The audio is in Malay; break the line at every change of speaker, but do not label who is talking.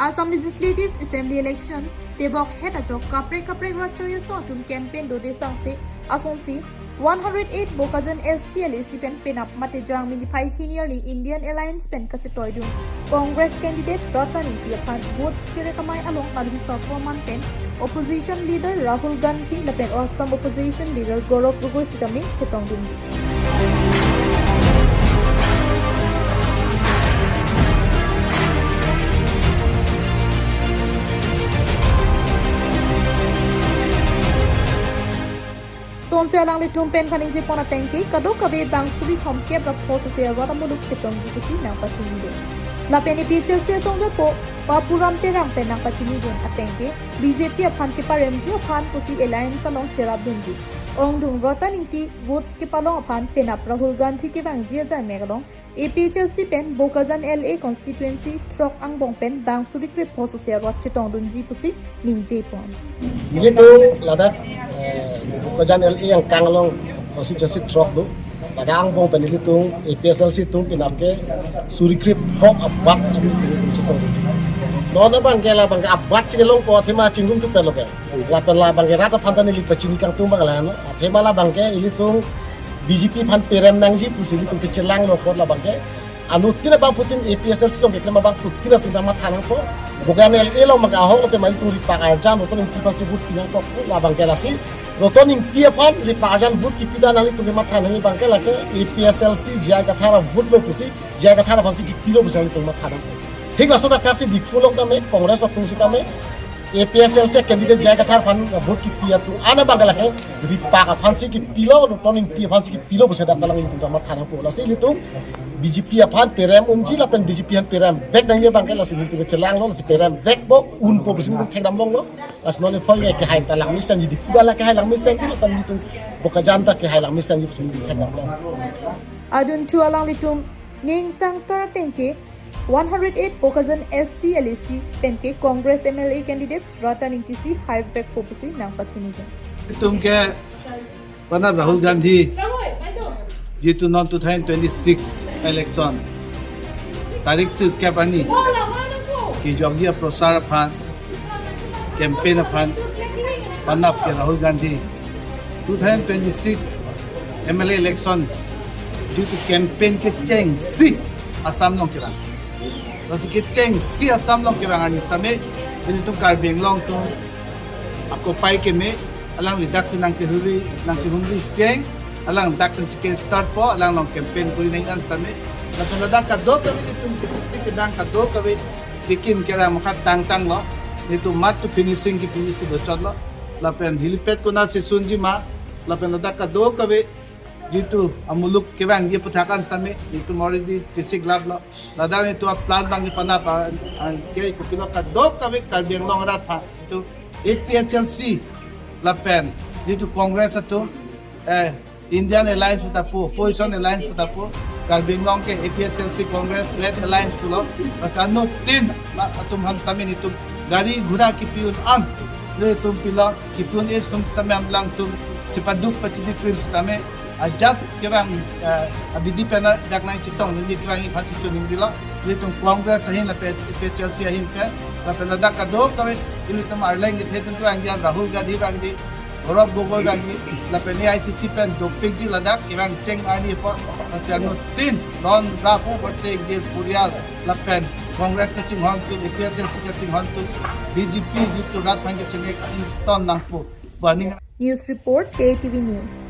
Assam Legislative Assembly election tebok heta jok kapre rachoye so tun campaign do de sangse asonsi 108 bokajan STLAC pen penap mate jang mini phai senior ni Indian Alliance pen kachetoy dun Congress candidate Ratan Intiapan votes kire kamai along Karbi Anglong pen opposition leader Rahul Gandhi la pen Assam opposition leader Gogoi Sitami chetong dun Sonse alang le tumpen kaning je pona tengki kado kabe bang subi thom ke bra photo se wara muluk chitong ji kusi na pachini de la peni picture se songja po papuram te ram pe na pachini de atengke BJP aphan ke parem ji aphan kusi alliance along cherab dunji ong dung rotan inti votes ke palong aphan penap Rahul Gandhi ke bang ji jai megalong APHLC pen Bokajan LA constituency Trok Angbong pen bang subi kre photo se wara chitong dunji kusi ning je pon
Ini tu ladak Bokajan LA yang kanglong constituency Trok tu pada Angbong penilitung APSLC tu pinapke surikrip hok abat ami tu cipong tu. Nona bangke la bangke abat sigelong po thema cinggung tu peloke. La pen la bangke rata pantani li pacini kang tu bangalano. Thema la bangke ilitung BJP pan perem nangji pusili tu kecelang lo ko la bangke anu tina bang putin APSLC long keklema bang putin tu bang mathanang po. Bokajan LA lo maga hok te mali tu ripak ajan oton intipasi but pinang ko la bangke lasi Roton ing tiapan ripajan vote kipida nali tunge mathanang bangke lake APSLC jai kathara vote lo pusi jai kathara phansi kipilo busali tunge mathanang thik la soda kasi bifulok dame Congress atung sitame APSLC candidate jai kathara phan vote kipia tu ana bangke lake ripak phansi kipilo roton ing tia phansi kipilo busada talang li tunge mathanang po lasi litung BJP aphan perem umji lapen BJP han perem vek nang ye bangke lasi litung celang lo lasi perem vek bo un po busini thek dam long lo as noni phoi ke hai talang misan ji difudala ke hai lang misan ki lapan litung Bokajan ta ke hai lang misan ji busini thek dam long
adun tu alang litung ning sang tor tengke 108 Bokajan STLAC tengke Congress MLA candidates Ratan TC high back popusi nang pachini
तुम के पना राहुल गांधी जीतु नॉन 2026 इलेक्शन तारीख से क्या बनी कि जोगिया प्रसार फान कैंपेन फान पना के Rahul Gandhi 2026 MLA election due to campaign के चेंग सी असम लोग के बस के चेंग सी असम लोग के बांगानी समय ini tu Karbi Anglong tu aku pai ke me alang lidak sinang ke huri ceng alang dak ke start po alang long campaign puri nang an stame la tu dak ka do ka ni tu ke dang ka do ka bikin kira makat tang lo ni tu mat tu finishing ki finish do chot lo la pen hilipet ko na se sunji ma la pen dak ka do ka jitu amuluk ke bang ye puthakan stame itu mori di tisik lab lo la da ni tu plan bang ni pana pa ke ko pilo ka do ka Karbi Anglong rat tha tu APHLC lapen itu Congress itu Indian Alliance putapu Position Alliance putapu Karbi Anglong ke APHLC Congress led Alliance pulo pasano tin atum ham stamin itu gari gura kipiun am le tum pila kipiun es tum stamam lang tum cepaduk pacidi krim stame ajat ke bang abidi pena dak nai chitong ni kang i phasi tu ning dilo le tum Congress ahin la APHLC ahin pe la pena dak kado kawe ini tum arleng it hetun tu angjan Rahul Gandhi bang di Orab Gogoi bang di la pena ICC pen doping ji ladak ke bang cheng ani po asiano tin non rapu pate ge purial la pen Congress ke ching hon tu APHLC ke ching hon tu BJP ji tu rat phang ke ching ek ton nang po
News report KTV News